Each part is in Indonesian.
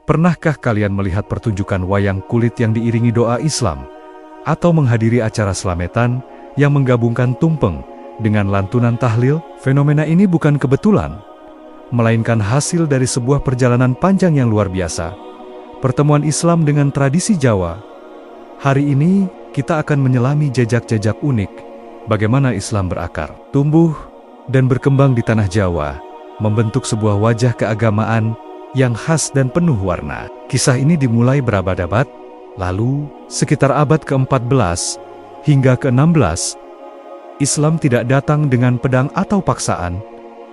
Pernahkah kalian melihat pertunjukan wayang kulit yang diiringi doa Islam? Atau menghadiri acara slametan yang menggabungkan tumpeng dengan lantunan tahlil? Fenomena ini bukan kebetulan, melainkan hasil dari sebuah perjalanan panjang yang luar biasa. Pertemuan Islam dengan tradisi Jawa. Hari ini, kita akan menyelami jejak-jejak unik bagaimana Islam berakar, tumbuh, dan berkembang di tanah Jawa, membentuk sebuah wajah keagamaan yang khas dan penuh warna. Kisah ini dimulai berabad-abad lalu, sekitar abad ke-14 hingga ke-16, Islam tidak datang dengan pedang atau paksaan,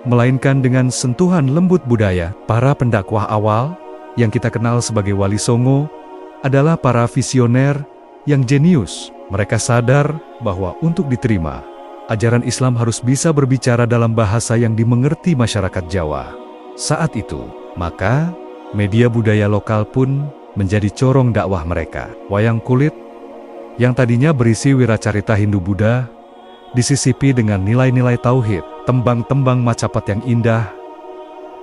melainkan dengan sentuhan lembut budaya. Para pendakwah awal, yang kita kenal sebagai Wali Songo, adalah para visioner yang jenius. Mereka sadar bahwa untuk diterima, ajaran Islam harus bisa berbicara dalam bahasa yang dimengerti masyarakat Jawa. Saat itu, maka media budaya lokal pun menjadi corong dakwah mereka. Wayang kulit, yang tadinya berisi wiracarita Hindu-Buddha, disisipi dengan nilai-nilai tauhid. Tembang-tembang Macapat yang indah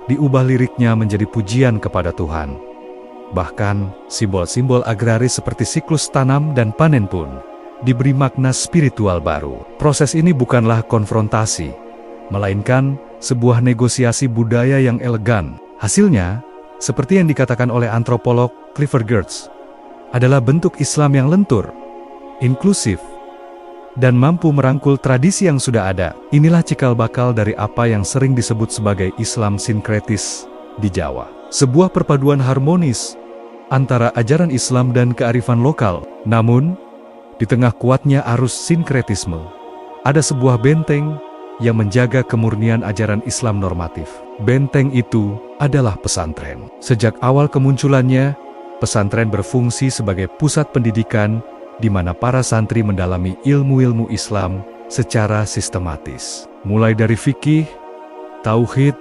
diubah liriknya menjadi pujian kepada Tuhan. Bahkan, simbol-simbol agraris seperti siklus tanam dan panen pun diberi makna spiritual baru. Proses ini bukanlah konfrontasi, melainkan sebuah negosiasi budaya yang elegan. Hasilnya, seperti yang dikatakan oleh antropolog Clifford Geertz, adalah bentuk Islam yang lentur, inklusif, dan mampu merangkul tradisi yang sudah ada. Inilah cikal bakal dari apa yang sering disebut sebagai Islam sinkretis di Jawa. Sebuah perpaduan harmonis antara ajaran Islam dan kearifan lokal. Namun, di tengah kuatnya arus sinkretisme, ada sebuah benteng yang menjaga kemurnian ajaran Islam normatif. Benteng itu adalah pesantren. Sejak awal kemunculannya, pesantren berfungsi sebagai pusat pendidikan di mana para santri mendalami ilmu-ilmu Islam secara sistematis. Mulai dari fikih, tauhid,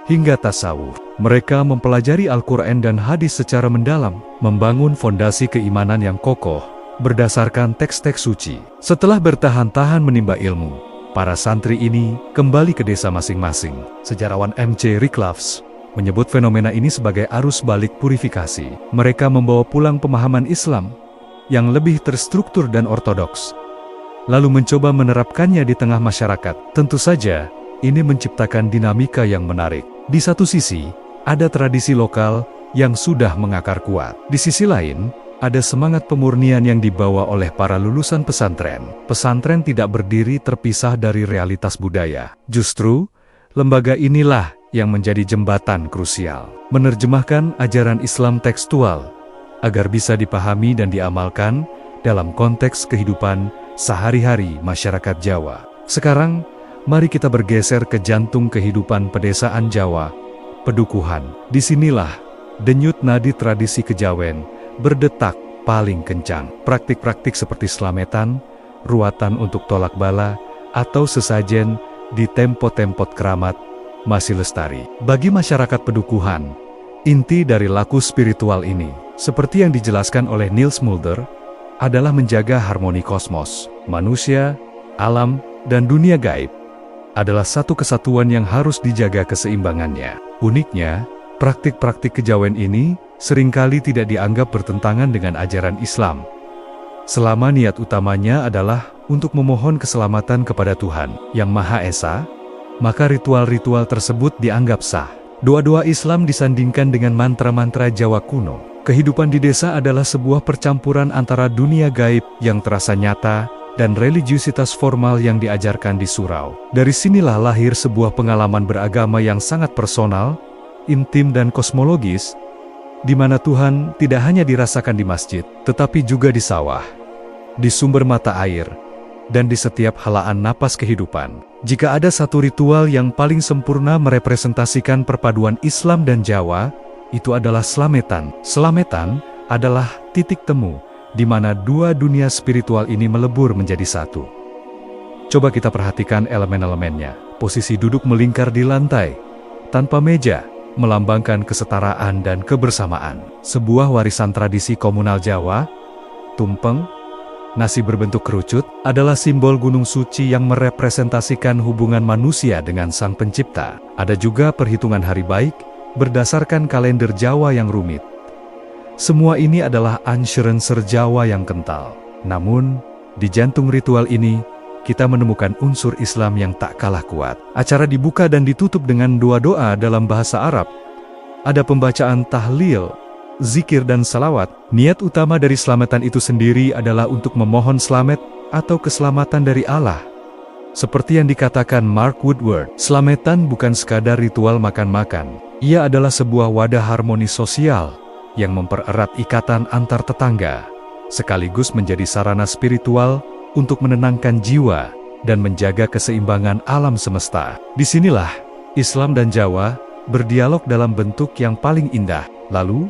hingga tasawuf. Mereka mempelajari Al-Quran dan hadis secara mendalam, membangun fondasi keimanan yang kokoh berdasarkan teks-teks suci. Setelah bertahan-tahan menimba ilmu, para santri ini kembali ke desa masing-masing. Sejarawan M.C. Rickloves menyebut fenomena ini sebagai arus balik purifikasi. Mereka membawa pulang pemahaman Islam yang lebih terstruktur dan ortodoks, lalu mencoba menerapkannya di tengah masyarakat. Tentu saja, ini menciptakan dinamika yang menarik. Di satu sisi, ada tradisi lokal yang sudah mengakar kuat. Di sisi lain, ada semangat pemurnian yang dibawa oleh para lulusan pesantren. Pesantren tidak berdiri terpisah dari realitas budaya. Justru, lembaga inilah yang menjadi jembatan krusial, menerjemahkan ajaran Islam tekstual agar bisa dipahami dan diamalkan dalam konteks kehidupan sehari-hari masyarakat Jawa. Sekarang, mari kita bergeser ke jantung kehidupan pedesaan Jawa, pedukuhan. Disinilah denyut nadi tradisi kejawen berdetak paling kencang. Praktik-praktik seperti slametan, ruatan untuk tolak bala, atau sesajen di tempot-tempot keramat masih lestari. Bagi masyarakat pedukuhan, inti dari laku spiritual ini, seperti yang dijelaskan oleh Niels Mulder, adalah menjaga harmoni kosmos. Manusia, alam, dan dunia gaib adalah satu kesatuan yang harus dijaga keseimbangannya. Uniknya, praktik-praktik kejawen ini seringkali tidak dianggap bertentangan dengan ajaran Islam. Selama niat utamanya adalah untuk memohon keselamatan kepada Tuhan Yang Maha Esa, maka ritual-ritual tersebut dianggap sah. Doa-doa Islam disandingkan dengan mantra-mantra Jawa kuno. Kehidupan di desa adalah sebuah percampuran antara dunia gaib yang terasa nyata dan religiusitas formal yang diajarkan di surau. Dari sinilah lahir sebuah pengalaman beragama yang sangat personal, intim dan kosmologis, di mana Tuhan tidak hanya dirasakan di masjid, tetapi juga di sawah, di sumber mata air, dan di setiap helaan napas kehidupan. Jika ada satu ritual yang paling sempurna merepresentasikan perpaduan Islam dan Jawa, itu adalah slametan. Slametan adalah titik temu di mana dua dunia spiritual ini melebur menjadi satu. Coba kita perhatikan elemen-elemennya. Posisi duduk melingkar di lantai, tanpa meja, melambangkan kesetaraan dan kebersamaan. Sebuah warisan tradisi komunal Jawa, tumpeng, nasi berbentuk kerucut, adalah simbol gunung suci yang merepresentasikan hubungan manusia dengan Sang Pencipta. Ada juga perhitungan hari baik, berdasarkan kalender Jawa yang rumit. Semua ini adalah ansurancer Jawa yang kental. Namun, di jantung ritual ini, kita menemukan unsur Islam yang tak kalah kuat. Acara dibuka dan ditutup dengan doa-doa dalam bahasa Arab. Ada pembacaan tahlil, zikir dan salawat. Niat utama dari selamatan itu sendiri adalah untuk memohon selamat atau keselamatan dari Allah. Seperti yang dikatakan Mark Woodward, selamatan bukan sekadar ritual makan-makan. Ia adalah sebuah wadah harmoni sosial yang mempererat ikatan antar tetangga, sekaligus menjadi sarana spiritual untuk menenangkan jiwa dan menjaga keseimbangan alam semesta. Disinilah Islam dan Jawa berdialog dalam bentuk yang paling indah. Lalu,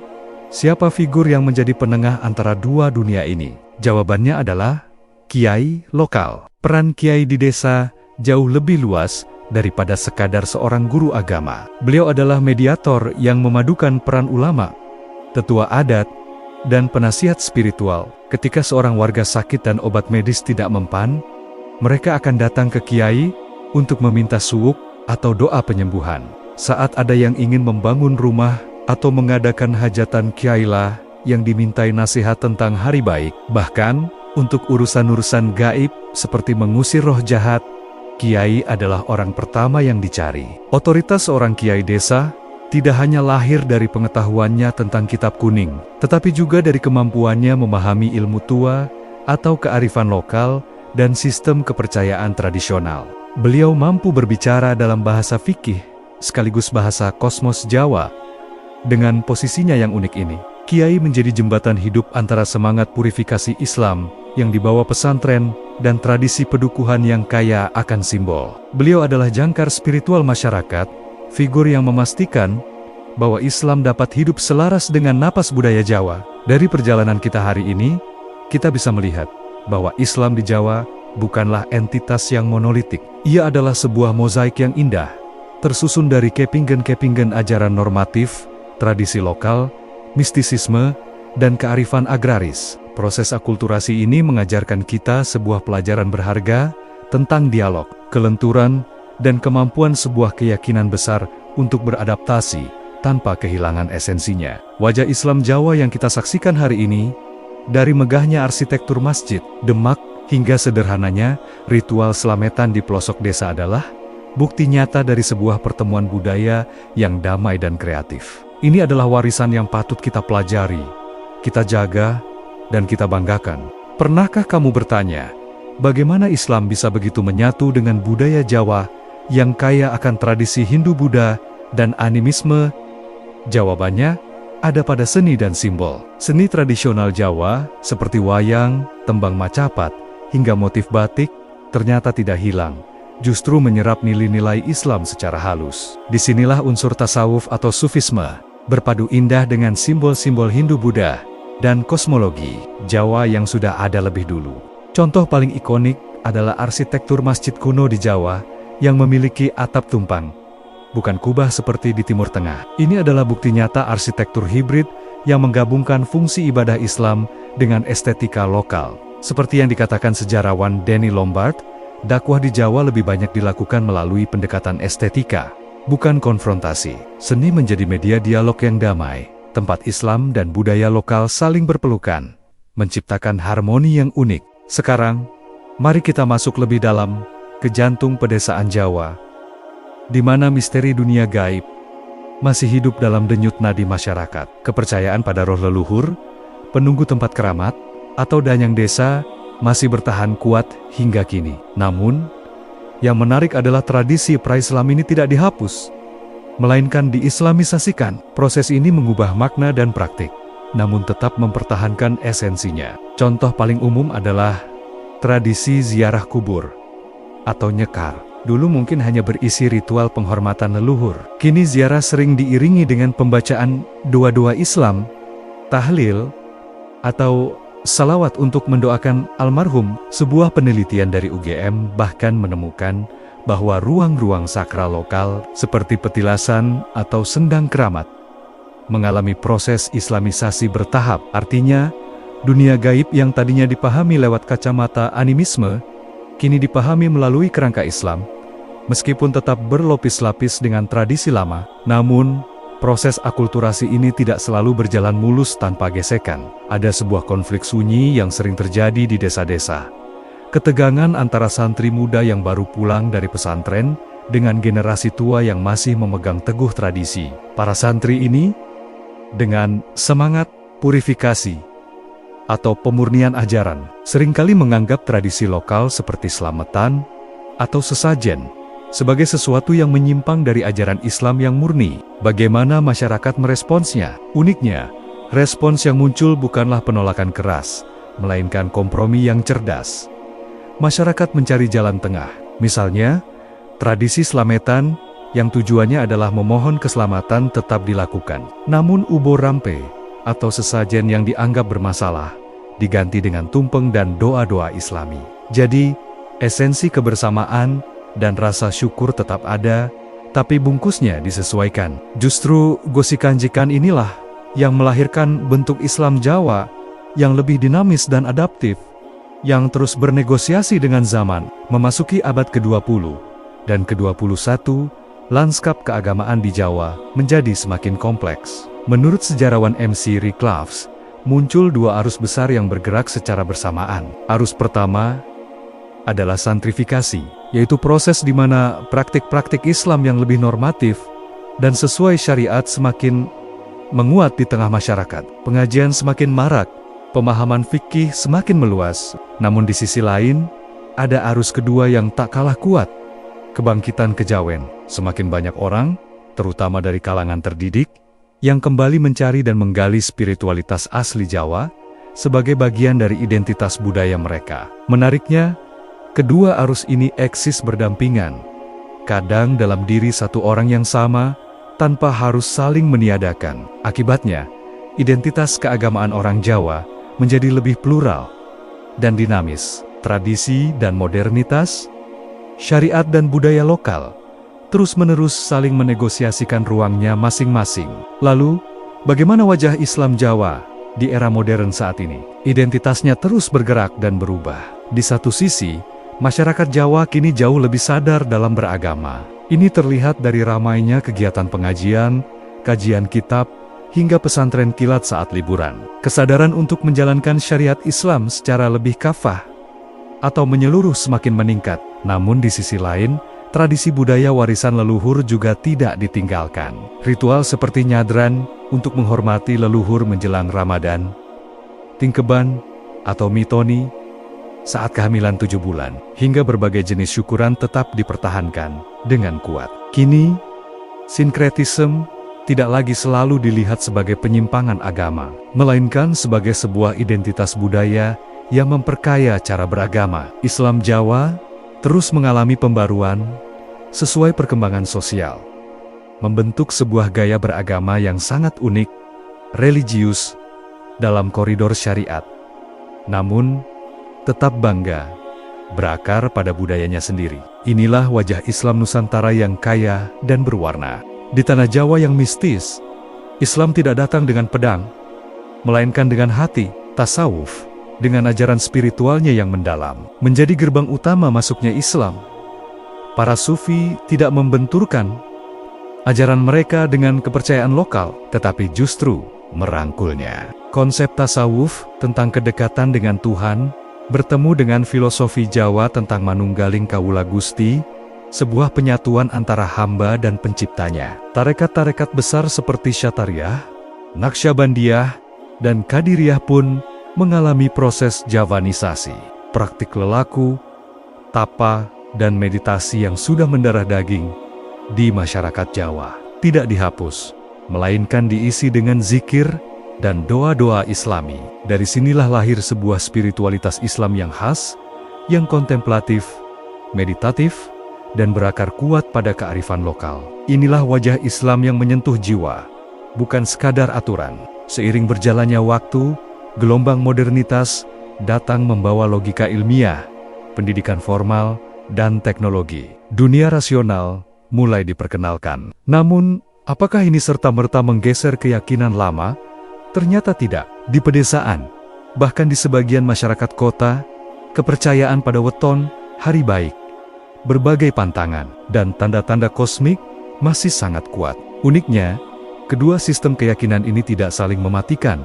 siapa figur yang menjadi penengah antara dua dunia ini? Jawabannya adalah kiai lokal. Peran kiai di desa jauh lebih luas daripada sekadar seorang guru agama. Beliau adalah mediator yang memadukan peran ulama, tetua adat, dan penasihat spiritual. Ketika seorang warga sakit dan obat medis tidak mempan, mereka akan datang ke kiai untuk meminta suuk atau doa penyembuhan. Saat ada yang ingin membangun rumah atau mengadakan hajatan, kiailah yang dimintai nasihat tentang hari baik. Bahkan, untuk urusan-urusan gaib seperti mengusir roh jahat, kiai adalah orang pertama yang dicari. Otoritas seorang kiai desa tidak hanya lahir dari pengetahuannya tentang kitab kuning, tetapi juga dari kemampuannya memahami ilmu tua atau kearifan lokal dan sistem kepercayaan tradisional. Beliau mampu berbicara dalam bahasa fikih, sekaligus bahasa kosmos Jawa. Dengan posisinya yang unik ini, kiai menjadi jembatan hidup antara semangat purifikasi Islam yang dibawa pesantren dan tradisi pedukuhan yang kaya akan simbol. Beliau adalah jangkar spiritual masyarakat, figur yang memastikan bahwa Islam dapat hidup selaras dengan napas budaya Jawa. Dari perjalanan kita hari ini, kita bisa melihat bahwa Islam di Jawa bukanlah entitas yang monolitik. Ia adalah sebuah mozaik yang indah, tersusun dari kepingen-kepingen ajaran normatif, tradisi lokal, mistisisme, dan kearifan agraris. Proses akulturasi ini mengajarkan kita sebuah pelajaran berharga tentang dialog, kelenturan, dan kemampuan sebuah keyakinan besar untuk beradaptasi tanpa kehilangan esensinya. Wajah Islam Jawa yang kita saksikan hari ini, dari megahnya arsitektur masjid, Demak, hingga sederhananya ritual selamatan di pelosok desa adalah bukti nyata dari sebuah pertemuan budaya yang damai dan kreatif. Ini adalah warisan yang patut kita pelajari, kita jaga, dan kita banggakan. Pernahkah kamu bertanya, bagaimana Islam bisa begitu menyatu dengan budaya Jawa yang kaya akan tradisi Hindu-Buddha dan animisme? Jawabannya ada pada seni dan simbol. Seni tradisional Jawa seperti wayang, tembang macapat, hingga motif batik ternyata tidak hilang, justru menyerap nilai-nilai Islam secara halus. Disinilah unsur tasawuf atau sufisme berpadu indah dengan simbol-simbol Hindu-Buddha dan kosmologi Jawa yang sudah ada lebih dulu. Contoh paling ikonik adalah arsitektur masjid kuno di Jawa yang memiliki atap tumpang, bukan kubah seperti di Timur Tengah. Ini adalah bukti nyata arsitektur hibrid yang menggabungkan fungsi ibadah Islam dengan estetika lokal. Seperti yang dikatakan sejarawan Danny Lombard, dakwah di Jawa lebih banyak dilakukan melalui pendekatan estetika, bukan konfrontasi. Seni menjadi media dialog yang damai, tempat Islam dan budaya lokal saling berpelukan, menciptakan harmoni yang unik. Sekarang, mari kita masuk lebih dalam ke jantung pedesaan Jawa, di mana misteri dunia gaib masih hidup dalam denyut nadi masyarakat. Kepercayaan pada roh leluhur, penunggu tempat keramat, atau danyang desa masih bertahan kuat hingga kini. Namun, yang menarik adalah tradisi pra-Islam ini tidak dihapus, melainkan diislamisasikan. Proses ini mengubah makna dan praktik, namun tetap mempertahankan esensinya. Contoh paling umum adalah tradisi ziarah kubur atau nyekar. Dulu mungkin hanya berisi ritual penghormatan leluhur. Kini ziarah sering diiringi dengan pembacaan doa-doa Islam, tahlil, atau salawat untuk mendoakan almarhum. Sebuah penelitian dari UGM bahkan menemukan bahwa ruang-ruang sakral lokal seperti petilasan atau sendang keramat mengalami proses islamisasi bertahap. Artinya, dunia gaib yang tadinya dipahami lewat kacamata animisme, kini dipahami melalui kerangka Islam, meskipun tetap berlapis-lapis dengan tradisi lama. Namun, Proses akulturasi ini tidak selalu berjalan mulus tanpa gesekan. Ada sebuah konflik sunyi yang sering terjadi di desa-desa. Ketegangan antara santri muda yang baru pulang dari pesantren dengan generasi tua yang masih memegang teguh tradisi. Para santri ini, dengan semangat purifikasi atau pemurnian ajaran, seringkali menganggap tradisi lokal seperti selamatan atau sesajen sebagai sesuatu yang menyimpang dari ajaran Islam yang murni. Bagaimana masyarakat meresponsnya? Uniknya, respons yang muncul bukanlah penolakan keras, melainkan kompromi yang cerdas. Masyarakat mencari jalan tengah. Misalnya, tradisi slametan yang tujuannya adalah memohon keselamatan tetap dilakukan. Namun ubo rampe atau sesajen yang dianggap bermasalah diganti dengan tumpeng dan doa-doa Islami. Jadi, esensi kebersamaan dan rasa syukur tetap ada, tapi bungkusnya disesuaikan. Justru gosikanjikan inilah yang melahirkan bentuk Islam Jawa yang lebih dinamis dan adaptif, yang terus bernegosiasi dengan zaman. Memasuki abad ke-20 dan ke-21, lanskap keagamaan di Jawa menjadi semakin kompleks. Menurut sejarawan MC Reclaves, muncul dua arus besar yang bergerak secara bersamaan. Arus pertama adalah santrifikasi, yaitu proses di mana praktik-praktik Islam yang lebih normatif dan sesuai syariat semakin menguat di tengah masyarakat. Pengajian semakin marak, pemahaman fikih semakin meluas. Namun di sisi lain, ada arus kedua yang tak kalah kuat, kebangkitan kejawen. Semakin banyak orang, terutama dari kalangan terdidik, yang kembali mencari dan menggali spiritualitas asli Jawa sebagai bagian dari identitas budaya mereka. Menariknya, kedua arus ini eksis berdampingan, kadang dalam diri satu orang yang sama, tanpa harus saling meniadakan. Akibatnya, identitas keagamaan orang Jawa menjadi lebih plural dan dinamis. Tradisi dan modernitas, syariat dan budaya lokal, terus-menerus saling menegosiasikan ruangnya masing-masing. Lalu, bagaimana wajah Islam Jawa di era modern saat ini? Identitasnya terus bergerak dan berubah. Di satu sisi, masyarakat Jawa kini jauh lebih sadar dalam beragama. Ini terlihat dari ramainya kegiatan pengajian, kajian kitab, hingga pesantren kilat saat liburan. Kesadaran untuk menjalankan syariat Islam secara lebih kafah atau menyeluruh semakin meningkat. Namun di sisi lain, tradisi budaya warisan leluhur juga tidak ditinggalkan. Ritual seperti nyadran untuk menghormati leluhur menjelang Ramadan, tingkeban atau mitoni saat kehamilan 7 bulan, hingga berbagai jenis syukuran tetap dipertahankan dengan kuat. Kini, sinkretisme tidak lagi selalu dilihat sebagai penyimpangan agama, melainkan sebagai sebuah identitas budaya yang memperkaya cara beragama. Islam Jawa terus mengalami pembaruan sesuai perkembangan sosial, membentuk sebuah gaya beragama yang sangat unik, religius, dalam koridor syariat. Namun, tetap bangga, berakar pada budayanya sendiri. Inilah wajah Islam Nusantara yang kaya dan berwarna. Di tanah Jawa yang mistis, Islam tidak datang dengan pedang, melainkan dengan hati. Tasawuf, dengan ajaran spiritualnya yang mendalam, menjadi gerbang utama masuknya Islam. Para sufi tidak membenturkan ajaran mereka dengan kepercayaan lokal, tetapi justru merangkulnya. Konsep tasawuf tentang kedekatan dengan Tuhan bertemu dengan filosofi Jawa tentang manunggaling kawula Gusti, sebuah penyatuan antara hamba dan penciptanya. Tarekat-tarekat besar seperti Syatariah, Naqsyabandiyah, dan Qadiriyah pun mengalami proses javanisasi. Praktik lelaku, tapa, dan meditasi yang sudah mendarah daging di masyarakat Jawa tidak dihapus, melainkan diisi dengan zikir dan doa-doa Islami. Dari sinilah lahir sebuah spiritualitas Islam yang khas, yang kontemplatif, meditatif, dan berakar kuat pada kearifan lokal. Inilah wajah Islam yang menyentuh jiwa, bukan sekadar aturan. Seiring berjalannya waktu, gelombang modernitas datang membawa logika ilmiah, pendidikan formal, dan teknologi. Dunia rasional mulai diperkenalkan. Namun, apakah ini serta-merta menggeser keyakinan lama? Ternyata tidak. Di pedesaan, bahkan di sebagian masyarakat kota, kepercayaan pada weton, hari baik, berbagai pantangan, dan tanda-tanda kosmik masih sangat kuat. Uniknya, Kedua sistem keyakinan ini tidak saling mematikan.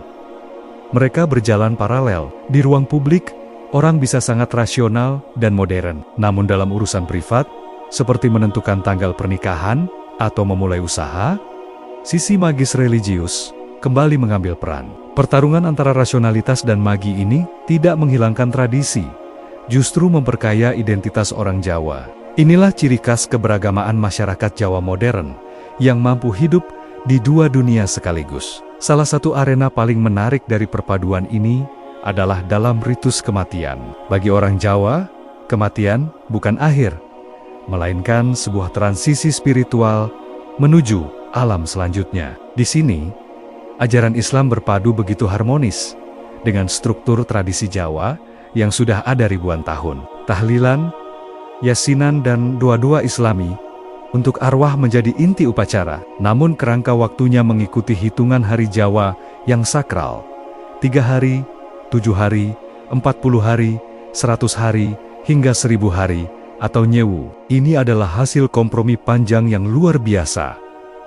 Mereka berjalan paralel. Di ruang publik, orang bisa sangat rasional dan modern. Namun dalam urusan privat, seperti menentukan tanggal pernikahan atau memulai usaha, sisi magis religius kembali mengambil peran. Pertarungan antara rasionalitas dan magi ini tidak menghilangkan tradisi, justru memperkaya identitas orang Jawa. Inilah ciri khas keberagamaan masyarakat Jawa modern yang mampu hidup di dua dunia sekaligus. Salah satu arena paling menarik dari perpaduan ini adalah dalam ritus kematian. Bagi orang Jawa, kematian bukan akhir, melainkan sebuah transisi spiritual menuju alam selanjutnya. Di sini, ajaran Islam berpadu begitu harmonis dengan struktur tradisi Jawa yang sudah ada ribuan tahun. Tahlilan, yasinan, dan doa-doa Islami untuk arwah menjadi inti upacara. Namun kerangka waktunya mengikuti hitungan hari Jawa yang sakral. 3 hari, 7 hari, 40 hari, 100 hari, hingga 1000 hari, atau nyewu. Ini adalah hasil kompromi panjang yang luar biasa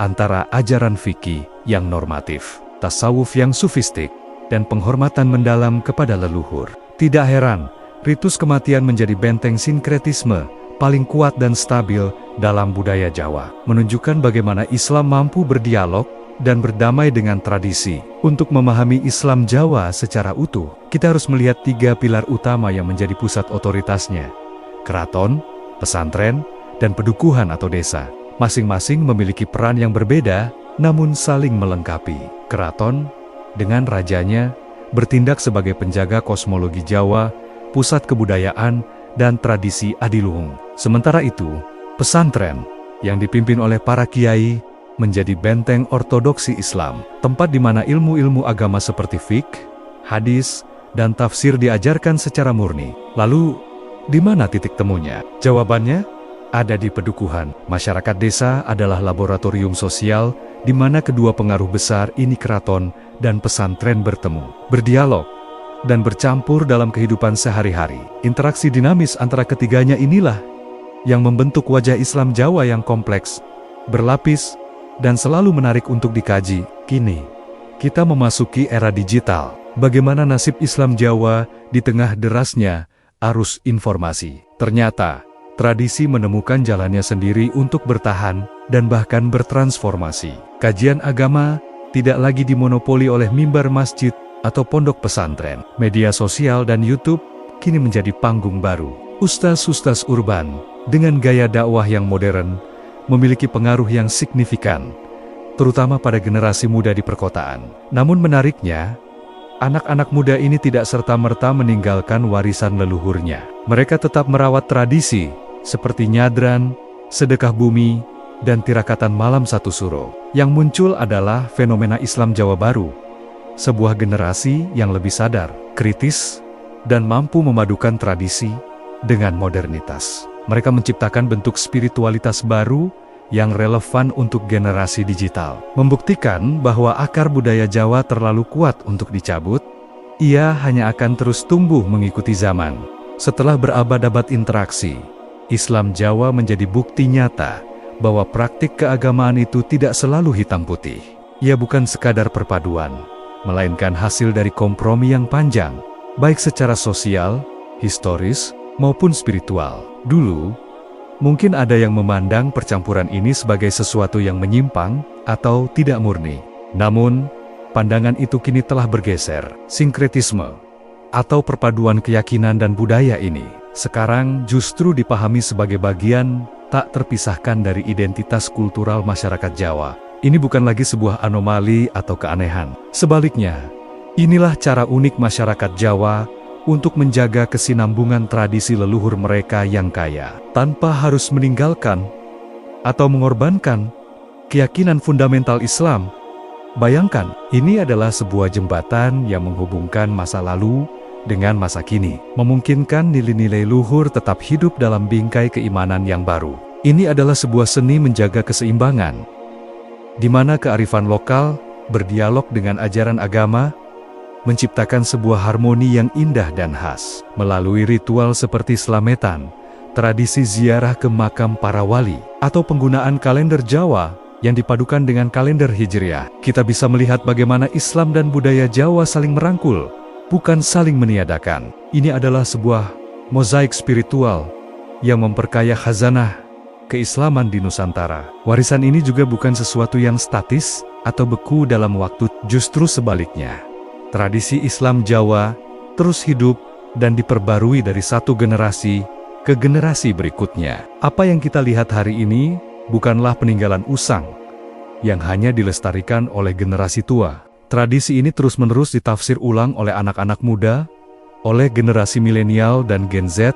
antara ajaran fikih yang normatif, tasawuf yang sufistik, dan penghormatan mendalam kepada leluhur. Tidak heran, ritus kematian menjadi benteng sinkretisme paling kuat dan stabil dalam budaya Jawa, menunjukkan bagaimana Islam mampu berdialog dan berdamai dengan tradisi. Untuk memahami Islam Jawa secara utuh, kita harus melihat 3 pilar utama yang menjadi pusat otoritasnya: keraton, pesantren, dan pedukuhan atau desa. Masing-masing memiliki peran yang berbeda, namun saling melengkapi. Keraton, dengan rajanya, bertindak sebagai penjaga kosmologi Jawa, pusat kebudayaan, dan tradisi adiluhung. Sementara itu, pesantren, yang dipimpin oleh para kiai, menjadi benteng ortodoksi Islam, tempat di mana ilmu-ilmu agama seperti fiqh, hadis, dan tafsir diajarkan secara murni. Lalu, di mana titik temunya? Jawabannya ada di pedukuhan. Masyarakat desa adalah laboratorium sosial di mana kedua pengaruh besar ini, keraton dan pesantren, bertemu, berdialog, dan bercampur dalam kehidupan sehari-hari. Interaksi dinamis antara ketiganya inilah yang membentuk wajah Islam Jawa yang kompleks, berlapis, dan selalu menarik untuk dikaji. Kini, kita memasuki era digital. Bagaimana nasib Islam Jawa di tengah derasnya arus informasi? Ternyata, tradisi menemukan jalannya sendiri untuk bertahan dan bahkan bertransformasi. Kajian agama tidak lagi dimonopoli oleh mimbar masjid atau pondok pesantren. Media sosial dan YouTube kini menjadi panggung baru. Ustaz-ustaz urban dengan gaya dakwah yang modern memiliki pengaruh yang signifikan, terutama pada generasi muda di perkotaan. Namun menariknya, anak-anak muda ini tidak serta-merta meninggalkan warisan leluhurnya. Mereka tetap merawat tradisi seperti nyadran, sedekah bumi, dan tirakatan malam satu suro. Yang muncul adalah fenomena Islam Jawa baru, sebuah generasi yang lebih sadar, kritis, dan mampu memadukan tradisi dengan modernitas. Mereka menciptakan bentuk spiritualitas baru yang relevan untuk generasi digital. Membuktikan bahwa akar budaya Jawa terlalu kuat untuk dicabut, ia hanya akan terus tumbuh mengikuti zaman. Setelah berabad-abad interaksi, Islam Jawa menjadi bukti nyata bahwa praktik keagamaan itu tidak selalu hitam putih. Ia bukan sekadar perpaduan, melainkan hasil dari kompromi yang panjang, baik secara sosial, historis, maupun spiritual. Dulu, mungkin ada yang memandang percampuran ini sebagai sesuatu yang menyimpang atau tidak murni. Namun, pandangan itu kini telah bergeser. Sinkretisme, atau perpaduan keyakinan dan budaya ini, sekarang justru dipahami sebagai bagian tak terpisahkan dari identitas kultural masyarakat Jawa. Ini bukan lagi sebuah anomali atau keanehan. Sebaliknya, inilah cara unik masyarakat Jawa untuk menjaga kesinambungan tradisi leluhur mereka yang kaya, tanpa harus meninggalkan atau mengorbankan keyakinan fundamental Islam. Bayangkan, ini adalah sebuah jembatan yang menghubungkan masa lalu dengan masa kini, memungkinkan nilai-nilai luhur tetap hidup dalam bingkai keimanan yang baru. Ini adalah sebuah seni menjaga keseimbangan, di mana kearifan lokal berdialog dengan ajaran agama, menciptakan sebuah harmoni yang indah dan khas. Melalui ritual seperti slametan, tradisi ziarah ke makam para wali, atau penggunaan kalender Jawa yang dipadukan dengan kalender Hijriah. Kita bisa melihat bagaimana Islam dan budaya Jawa saling merangkul, bukan saling meniadakan. Ini adalah sebuah mozaik spiritual yang memperkaya khazanah keislaman di Nusantara. Warisan ini juga bukan sesuatu yang statis atau beku dalam waktu, justru sebaliknya. Tradisi Islam Jawa terus hidup dan diperbarui dari satu generasi ke generasi berikutnya. Apa yang kita lihat hari ini bukanlah peninggalan usang yang hanya dilestarikan oleh generasi tua. Tradisi ini terus-menerus ditafsir ulang oleh anak-anak muda, oleh generasi milenial dan Gen Z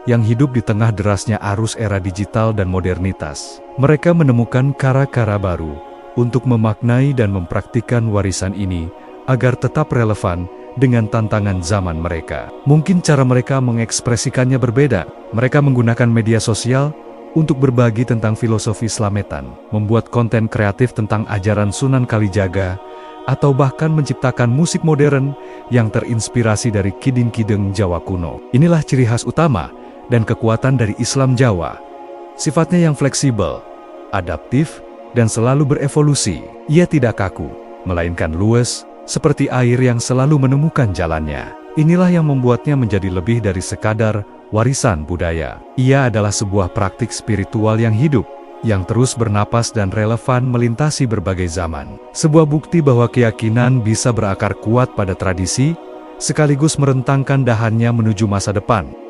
yang hidup di tengah derasnya arus era digital dan modernitas. Mereka menemukan cara-cara baru untuk memaknai dan mempraktikkan warisan ini agar tetap relevan dengan tantangan zaman mereka. Mungkin cara mereka mengekspresikannya berbeda. Mereka menggunakan media sosial untuk berbagi tentang filosofi Slametan, membuat konten kreatif tentang ajaran Sunan Kalijaga, atau bahkan menciptakan musik modern yang terinspirasi dari kiding-kideng Jawa kuno. Inilah ciri khas utama dan kekuatan dari Islam Jawa. Sifatnya yang fleksibel, adaptif, dan selalu berevolusi. Ia tidak kaku, melainkan luas, seperti air yang selalu menemukan jalannya. Inilah yang membuatnya menjadi lebih dari sekadar warisan budaya. Ia adalah sebuah praktik spiritual yang hidup, yang terus bernapas dan relevan melintasi berbagai zaman. Sebuah bukti bahwa keyakinan bisa berakar kuat pada tradisi, sekaligus merentangkan dahannya menuju masa depan.